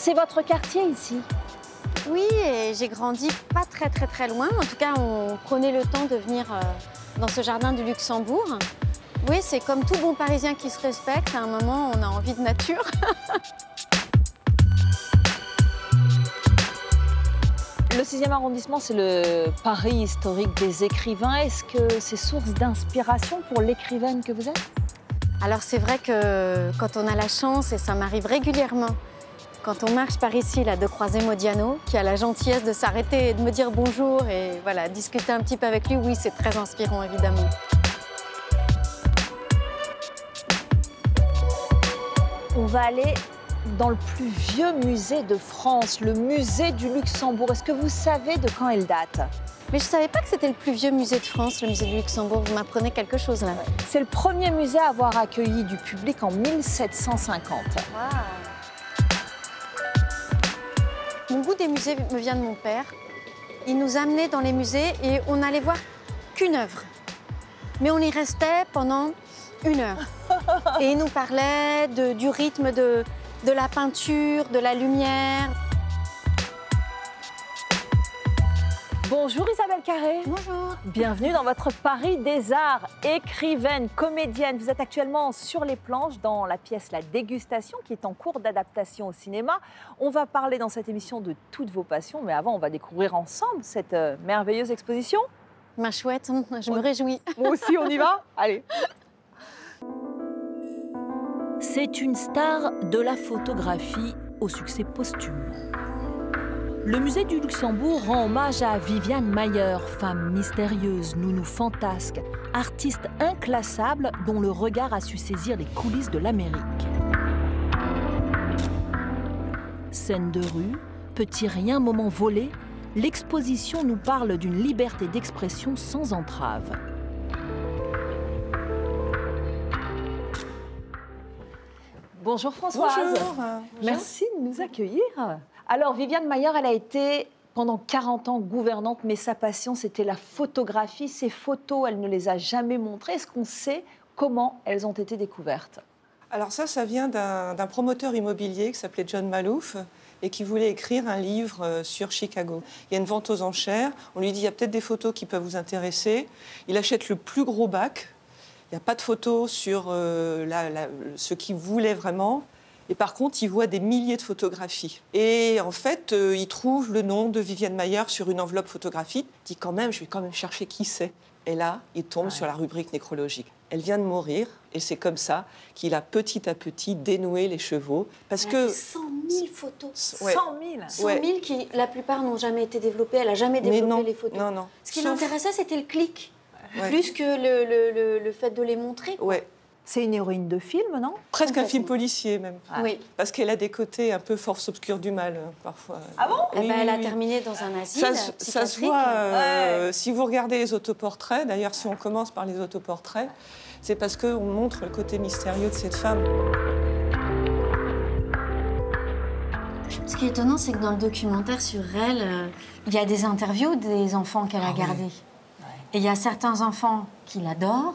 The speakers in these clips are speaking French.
C'est votre quartier ici? Oui, et j'ai grandi pas très loin. En tout cas, on prenait le temps de venir dans ce jardin du Luxembourg. Oui, c'est comme tout bon Parisien qui se respecte. À un moment, on a envie de nature. Le 6e arrondissement, c'est le Paris historique des écrivains. Est-ce que c'est source d'inspiration pour l'écrivaine que vous êtes? Alors c'est vrai que quand on a la chance, et ça m'arrive régulièrement, quand on marche par ici, là, de croiser Modiano, qui a la gentillesse de s'arrêter et de me dire bonjour et voilà, discuter un petit peu avec lui, oui, c'est très inspirant, évidemment. On va aller dans le plus vieux musée de France, le musée du Luxembourg. Est-ce que vous savez de quand il date? Mais je ne savais pas que c'était le plus vieux musée de France, le musée du Luxembourg. Vous m'apprenez quelque chose, là. C'est le premier musée à avoir accueilli du public en 1750. Wow. Mon goût des musées me vient de mon père. Il nous amenait dans les musées et on n'allait voir qu'une œuvre. Mais on y restait pendant 1 heure. Et il nous parlait du rythme de la peinture, de la lumière. Bonjour Isabelle Carré. Bonjour. Bienvenue dans votre Paris des Arts. Écrivaine, comédienne, vous êtes actuellement sur les planches dans la pièce La Dégustation qui est en cours d'adaptation au cinéma. On va parler dans cette émission de toutes vos passions, mais avant on va découvrir ensemble cette merveilleuse exposition. Ma chouette, je me réjouis. Moi aussi, on y va? Allez. C'est une star de la photographie au succès posthume. Le musée du Luxembourg rend hommage à Viviane Maier, femme mystérieuse, nounou fantasque, artiste inclassable dont le regard a su saisir les coulisses de l'Amérique. Scène de rue, petit rien, moment volé, l'exposition nous parle d'une liberté d'expression sans entrave. Bonjour Françoise. Bonjour. Merci de nous accueillir. Alors Viviane Maier, elle a été pendant 40 ans gouvernante, mais sa passion c'était la photographie. Ses photos, elle ne les a jamais montrées. Est-ce qu'on sait comment elles ont été découvertes? Alors ça vient d'un promoteur immobilier qui s'appelait John Maloof et qui voulait écrire un livre sur Chicago. Il y a une vente aux enchères, on lui dit il y a peut-être des photos qui peuvent vous intéresser. Il achète le plus gros bac. Il n'y a pas de photos sur ce qu'il voulait vraiment. Et par contre, il voit des milliers de photographies. Et en fait, il trouve le nom de Viviane Maier sur une enveloppe photographique. Il dit quand même, je vais quand même chercher qui c'est. Et là, il tombe sur la rubrique nécrologique. Elle vient de mourir et c'est comme ça qu'il a petit à petit dénoué les chevaux. Parce que 100 000 photos. Ouais. 100 000 100 000 qui, la plupart, n'ont jamais été développées. Elle n'a jamais développé les photos. Non. Ce qui l'intéressait, c'était le clic. Ouais. Plus que le fait de les montrer. Ouais. C'est une héroïne de film, non? Presque un film policier même. Oui. Parce qu'elle a des côtés un peu force obscure du mal, parfois. Ah bon? Eh Oui, ben, elle a oui. terminé dans un asile Ça se psychiatrique. voit, si vous regardez les autoportraits, d'ailleurs si on commence par les autoportraits, c'est parce qu'on montre le côté mystérieux de cette femme. Ce qui est étonnant, c'est que dans le documentaire sur elle, il y a des interviews des enfants qu'elle a gardés. Et il y a certains enfants qui l'adorent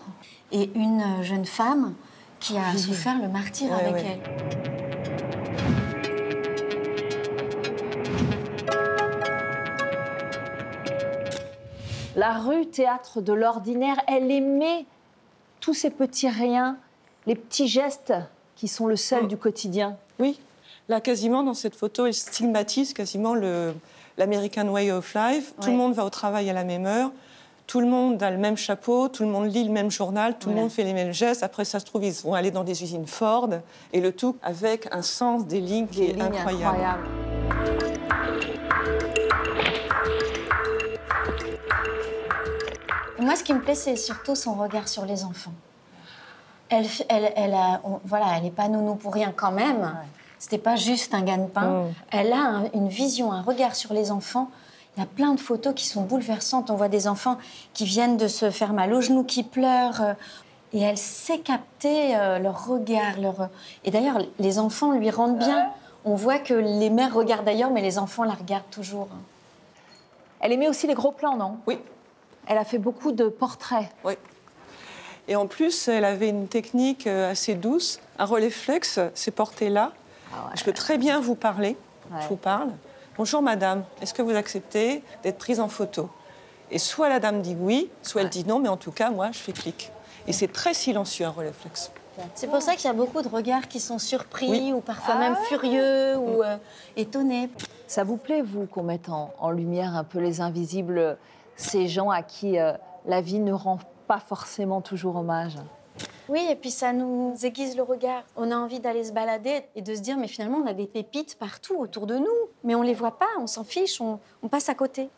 et une jeune femme qui a souffert le martyre avec elle. La rue, théâtre de l'ordinaire, elle aimait tous ces petits riens, les petits gestes qui sont le sel du quotidien. Oui, là quasiment dans cette photo, elle stigmatise quasiment l'American Way of Life. Tout le monde va au travail à la même heure. Tout le monde a le même chapeau, tout le monde lit le même journal, tout le monde fait les mêmes gestes. Après, ça se trouve, ils vont aller dans des usines Ford. Et le tout avec un sens des lignes qui est incroyable. Moi, ce qui me plaît, c'est surtout son regard sur les enfants. Elle n'est pas nounou pour rien quand même. Ouais. C'était pas juste un gagne-pain. Elle a une vision, un regard sur les enfants. Il y a plein de photos qui sont bouleversantes. On voit des enfants qui viennent de se faire mal au genou, qui pleurent. Et elle sait capter leur regard. Et d'ailleurs, les enfants lui rendent bien. On voit que les mères regardent ailleurs, mais les enfants la regardent toujours. Elle aimait aussi les gros plans, non? Oui. Elle a fait beaucoup de portraits. Oui. Et en plus, elle avait une technique assez douce. Un relais flex, c'est porté là. Je peux très bien vous parler. je vous parle. Bonjour madame, est-ce que vous acceptez d'être prise en photo? Et soit la dame dit oui, soit elle dit non, mais en tout cas, moi, je fais clic. Et c'est très silencieux, un réflexe. C'est pour ça qu'il y a beaucoup de regards qui sont surpris ou parfois même furieux ou étonnés. Ça vous plaît, vous, qu'on mette en lumière un peu les invisibles, ces gens à qui la vie ne rend pas forcément toujours hommage? Oui, et puis ça nous aiguise le regard. On a envie d'aller se balader et de se dire, mais finalement, on a des pépites partout autour de nous. Mais on ne les voit pas, on s'en fiche, on passe à côté.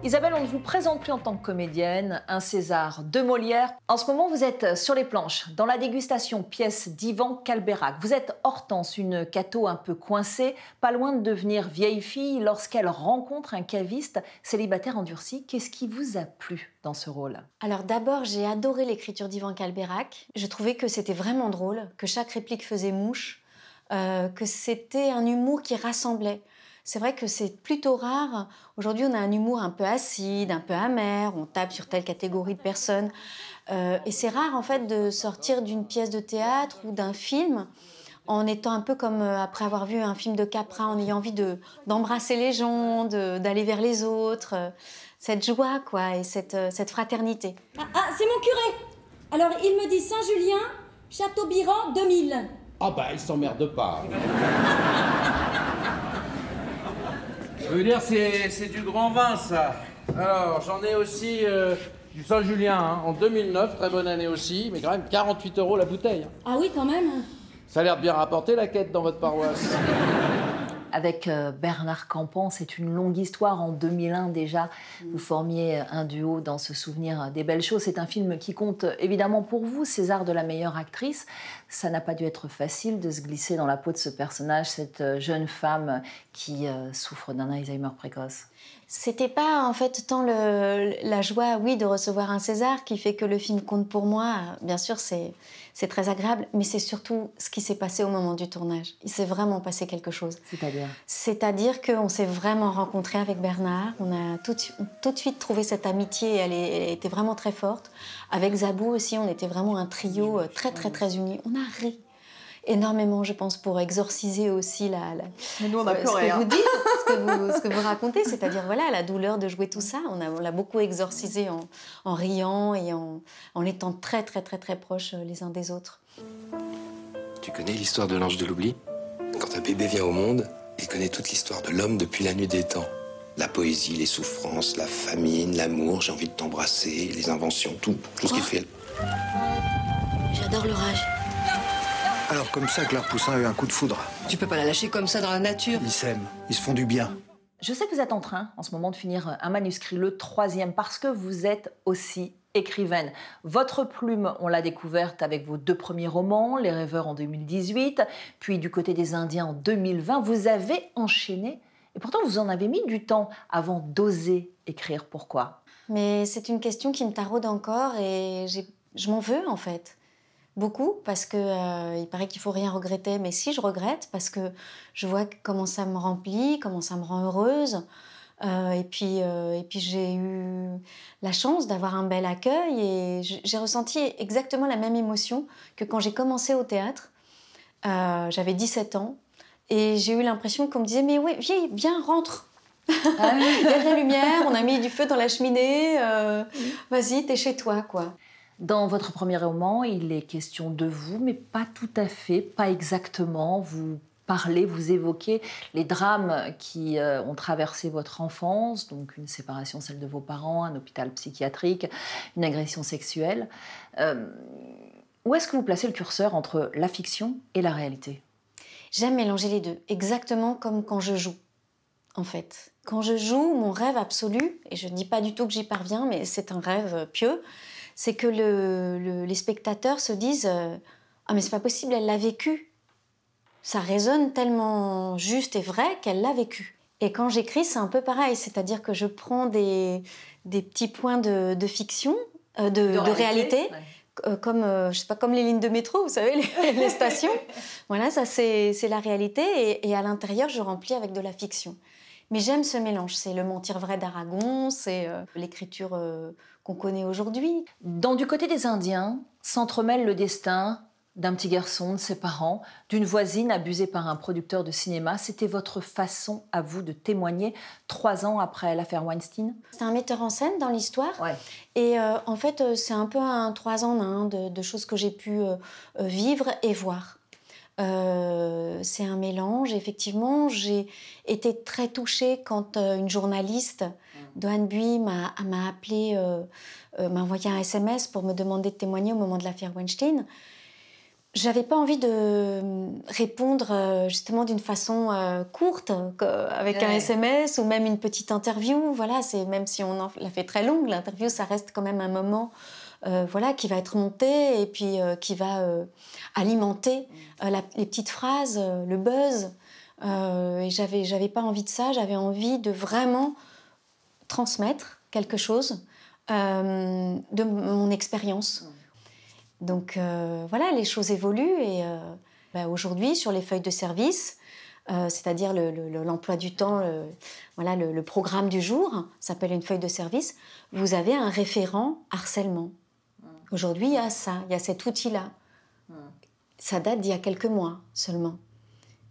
Isabelle, on ne vous présente plus en tant que comédienne, un César de Molière. En ce moment, vous êtes sur les planches, dans la dégustation pièce d'Ivan Calberac. Vous êtes Hortense, une cato un peu coincée, pas loin de devenir vieille fille lorsqu'elle rencontre un caviste célibataire endurci. Qu'est-ce qui vous a plu dans ce rôle? Alors d'abord, j'ai adoré l'écriture d'Ivan Calberac. Je trouvais que c'était vraiment drôle, que chaque réplique faisait mouche, que c'était un humour qui rassemblait. C'est vrai que c'est plutôt rare. Aujourd'hui, on a un humour un peu acide, un peu amer, on tape sur telle catégorie de personnes. Et c'est rare, en fait, de sortir d'une pièce de théâtre ou d'un film en étant un peu comme après avoir vu un film de Capra, en ayant envie d'embrasser les gens, d'aller vers les autres. Cette joie, quoi, et cette fraternité. Ah, c'est mon curé! Alors, il me dit Saint-Julien, Châteaubiran, 2000. Ah bah, il s'emmerde pas. Je veux dire, c'est du grand vin, ça. Alors, j'en ai aussi du Saint-Julien, hein, en 2009, très bonne année aussi, mais quand même 48 € la bouteille. Ah oui, quand même. Ça a l'air de bien rapporter la quête dans votre paroisse. Avec Bernard Campan, c'est une longue histoire. En 2001 déjà, vous formiez un duo dans ce souvenir des belles choses. C'est un film qui compte évidemment pour vous, César de la meilleure actrice. Ça n'a pas dû être facile de se glisser dans la peau de ce personnage, cette jeune femme qui souffre d'un Alzheimer précoce. C'était pas en fait tant la joie, oui, de recevoir un César qui fait que le film compte pour moi. Bien sûr, c'est très agréable, mais c'est surtout ce qui s'est passé au moment du tournage. Il s'est vraiment passé quelque chose. C'est-à-dire? C'est-à-dire qu'on s'est vraiment rencontrés avec Bernard. On a tout de suite trouvé cette amitié. Elle était vraiment très forte. Avec Zabou aussi, on était vraiment un trio très unis. On a ri énormément, je pense, pour exorciser aussi Mais nous, on a pleuré, ce que vous dites, ce que vous racontez, c'est-à-dire voilà, la douleur de jouer tout ça. On l'a beaucoup exorcisé en riant et en étant très proches les uns des autres. Tu connais l'histoire de l'ange de l'oubli? Quand un bébé vient au monde, il connaît toute l'histoire de l'homme depuis la nuit des temps. La poésie, les souffrances, la famine, l'amour, j'ai envie de t'embrasser, les inventions, tout ce qu'il fait. J'adore l'orage. Alors comme ça, Claire Poussin a eu un coup de foudre. Tu peux pas la lâcher comme ça dans la nature. Ils s'aiment, ils se font du bien. Je sais que vous êtes en train, en ce moment, de finir un manuscrit, le 3e, parce que vous êtes aussi écrivaine. Votre plume, on l'a découverte avec vos 2 premiers romans, Les Rêveurs en 2018, puis Du côté des Indiens en 2020. Vous avez enchaîné, et pourtant vous en avez mis du temps avant d'oser écrire. Pourquoi? Mais c'est une question qui me taraude encore et je m'en veux en fait. Beaucoup, parce que il paraît qu'il faut rien regretter, mais si, je regrette, parce que je vois comment ça me remplit, comment ça me rend heureuse. Et puis j'ai eu la chance d'avoir un bel accueil et j'ai ressenti exactement la même émotion que quand j'ai commencé au théâtre. J'avais 17 ans et j'ai eu l'impression qu'on me disait « Mais oui, viens, rentre !» Il y a de la lumière, on a mis du feu dans la cheminée, vas-y, t'es chez toi, quoi. Dans votre premier roman, il est question de vous, mais pas tout à fait, pas exactement. Vous parlez, vous évoquez les drames qui ont traversé votre enfance, donc une séparation, celle de vos parents, un hôpital psychiatrique, une agression sexuelle. Où est-ce que vous placez le curseur entre la fiction et la réalité? J'aime mélanger les deux, exactement comme quand je joue, en fait. Quand je joue, mon rêve absolu, et je ne dis pas du tout que j'y parviens, mais c'est un rêve pieux, c'est que les spectateurs se disent « Ah mais c'est pas possible, elle l'a vécu ». Ça résonne tellement juste et vrai qu'elle l'a vécu. Et quand j'écris, c'est un peu pareil, c'est-à-dire que je prends des petits points de fiction, de réalité, ouais. Comme, je sais pas, comme les lignes de métro, vous savez, les stations. Voilà, ça c'est la réalité, et à l'intérieur, je remplis avec de la fiction. Mais j'aime ce mélange. C'est le mentir vrai d'Aragon, c'est l'écriture qu'on connaît aujourd'hui. Dans Du côté des Indiens, s'entremêle le destin d'un petit garçon, de ses parents, d'une voisine abusée par un producteur de cinéma. C'était votre façon, à vous, de témoigner 3 ans après l'affaire Weinstein? C'est un metteur en scène dans l'histoire. Ouais. Et en fait, c'est un peu un 3 en 1 de choses que j'ai pu vivre et voir. C'est un mélange. Effectivement, j'ai été très touchée quand une journaliste d'Ohan Bui m'a appelé, m'a envoyé un SMS pour me demander de témoigner au moment de l'affaire Weinstein. J'avais pas envie de répondre justement d'une façon courte, avec un SMS ou même une petite interview. Voilà, même si on l'a fait très longue, l'interview, ça reste quand même un moment voilà, qui va être monté et puis qui va alimenter les petites phrases, le buzz. Et j'avais pas envie de ça, j'avais envie de vraiment transmettre quelque chose de mon expérience. Donc voilà, les choses évoluent et aujourd'hui, sur les feuilles de service, c'est-à-dire l'emploi du temps, le programme du jour, s'appelle une feuille de service, vous avez un référent harcèlement. Aujourd'hui, il y a ça, il y a cet outil-là. Ça date d'il y a quelques mois seulement.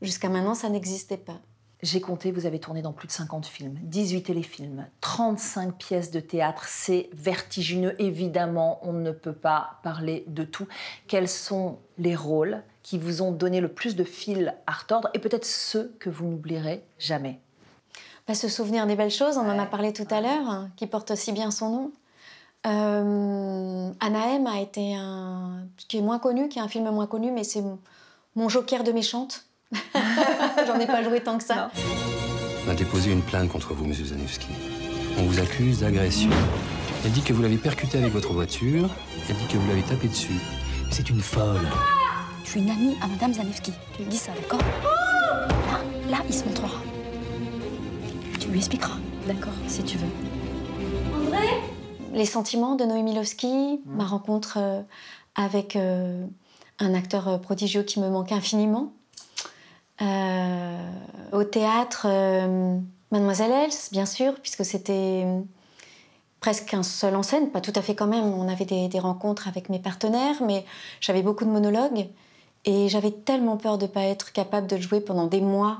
Jusqu'à maintenant, ça n'existait pas. J'ai compté, vous avez tourné dans plus de 50 films, 18 téléfilms, 35 pièces de théâtre. C'est vertigineux, évidemment, on ne peut pas parler de tout. Quels sont les rôles qui vous ont donné le plus de fil à retordre et peut-être ceux que vous n'oublierez jamais? Se souvenir des belles choses, on en a parlé tout à l'heure, hein, qui porte aussi bien son nom. Anahem a été qui est moins connu, qui est un film moins connu, mais c'est mon joker de méchante. J'en ai pas joué tant que ça. On a déposé une plainte contre vous, monsieur Zanussi. On vous accuse d'agression. Elle dit que vous l'avez percuté avec votre voiture. Elle dit que vous l'avez tapé dessus. C'est une folle. Je suis une amie à Madame Zanevski. Tu lui dis ça, d'accord? Là, il se montrera. Tu lui expliqueras. D'accord, si tu veux. André? Les sentiments de Noémie Lvovsky, ma rencontre avec un acteur prodigieux qui me manquait infiniment. Au théâtre, Mademoiselle Else, bien sûr, puisque c'était presque un seul en scène, pas tout à fait quand même. On avait des rencontres avec mes partenaires, mais j'avais beaucoup de monologues et j'avais tellement peur de ne pas être capable de le jouer pendant des mois.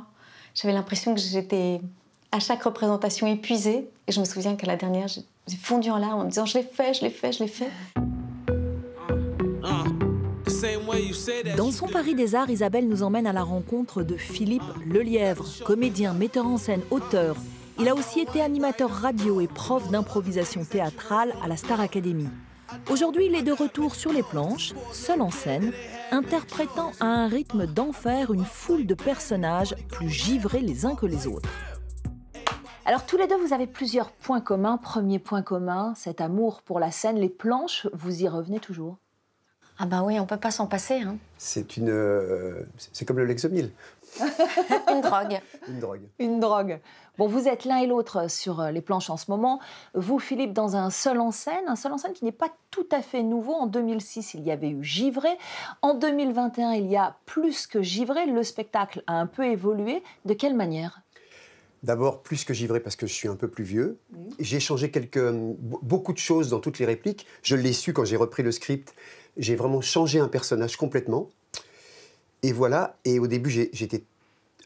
J'avais l'impression que j'étais à chaque représentation épuisée. Et je me souviens qu'à la dernière, j'ai fondu en larmes en me disant « je l'ai fait, je l'ai fait, je l'ai fait ». Dans son Paris des Arts, Isabelle nous emmène à la rencontre de Philippe Lelièvre, comédien, metteur en scène, auteur. Il a aussi été animateur radio et prof d'improvisation théâtrale à la Star Academy. Aujourd'hui, il est de retour sur les planches, seul en scène, interprétant à un rythme d'enfer une foule de personnages plus givrés les uns que les autres. Alors tous les deux, vous avez plusieurs points communs. Premier point commun, cet amour pour la scène, les planches, vous y revenez toujours? Ah bah oui, on peut pas s'en passer. Hein. C'est comme le Lexomil. Une drogue. Une drogue. Une drogue. Bon, vous êtes l'un et l'autre sur les planches en ce moment. Vous, Philippe, dans un seul en scène qui n'est pas tout à fait nouveau. En 2006, il y avait eu Givré. En 2021, il y a Plus que Givré. Le spectacle a un peu évolué. De quelle manière? D'abord, Plus que Givré, parce que je suis un peu plus vieux. J'ai changé beaucoup de choses dans toutes les répliques. Je l'ai su quand j'ai repris le script. J'ai vraiment changé un personnage complètement. Et voilà. Et au début, j'étais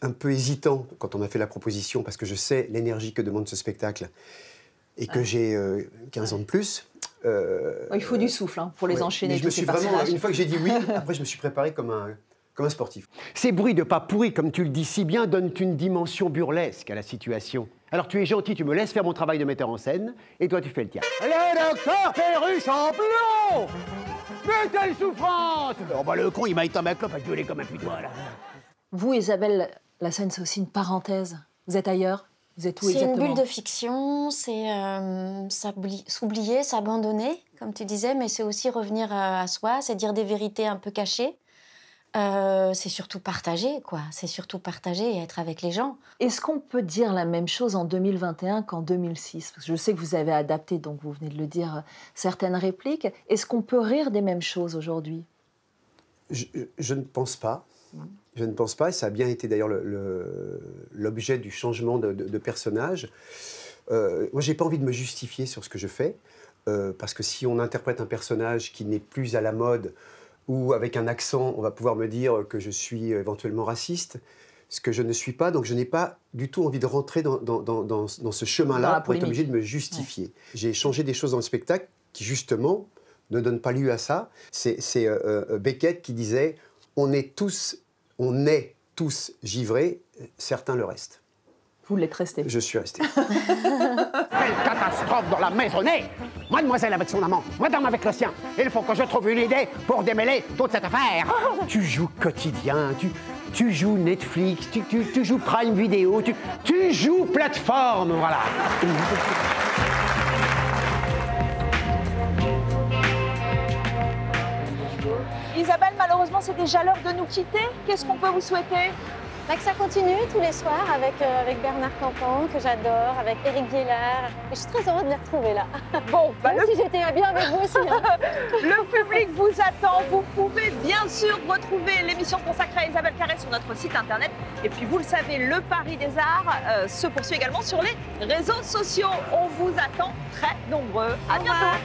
un peu hésitant quand on m'a fait la proposition, parce que je sais l'énergie que demande ce spectacle et que j'ai 15 ans de plus. Il faut du souffle pour les enchaîner. Je me suis vraiment, une fois que j'ai dit oui, après je me suis préparé comme un sportif. Ces bruits de pas pourris, comme tu le dis si bien, donnent une dimension burlesque à la situation. Alors tu es gentil, tu me laisses faire mon travail de metteur en scène, et toi tu fais le tien. Le docteur Perruche en plomb! Mais quelle souffrance! Oh bah le con, il m'a éteint ma clope à gueuler comme un putois, là. Vous, Isabelle, la scène, c'est aussi une parenthèse. Vous êtes ailleurs? Vous êtes où exactement? C'est une bulle de fiction, c'est s'oublier, s'abandonner, comme tu disais, mais c'est aussi revenir à soi, c'est dire des vérités un peu cachées. C'est surtout partager, quoi. C'est surtout partager et être avec les gens. Est-ce qu'on peut dire la même chose en 2021 qu'en 2006? Parce que je sais que vous avez adapté, donc vous venez de le dire, certaines répliques. Est-ce qu'on peut rire des mêmes choses aujourd'hui? Je ne pense pas. Je ne pense pas, et ça a bien été d'ailleurs l'objet du changement de personnage. Moi, je n'ai pas envie de me justifier sur ce que je fais, parce que si on interprète un personnage qui n'est plus à la mode, ou avec un accent, on va pouvoir me dire que je suis éventuellement raciste, ce que je ne suis pas, donc je n'ai pas du tout envie de rentrer dans ce chemin-là pour être obligé de me justifier. Ouais. J'ai changé des choses dans le spectacle qui, justement, ne donnent pas lieu à ça. C'est Beckett qui disait « On est tous givrés, certains le restent ». Vous l'êtes resté. Je suis resté. Quelle catastrophe dans la maisonnée! Mademoiselle avec son amant, madame avec le sien. Il faut que je trouve une idée pour démêler toute cette affaire. Tu joues quotidien, tu joues Netflix, tu joues Prime Video, tu joues plateforme, voilà. Isabelle, malheureusement, c'est déjà l'heure de nous quitter. Qu'est-ce qu'on peut vous souhaiter? Que ça continue tous les soirs avec Bernard Campan, que j'adore, avec Éric Viellard. Je suis très heureuse de les retrouver là. Bon, même si j'étais bien avec vous aussi. Hein. Le public vous attend. Vous pouvez bien sûr retrouver l'émission consacrée à Isabelle Carré sur notre site internet. Et puis vous le savez, le Paris des Arts se poursuit également sur les réseaux sociaux. On vous attend très nombreux. À bientôt.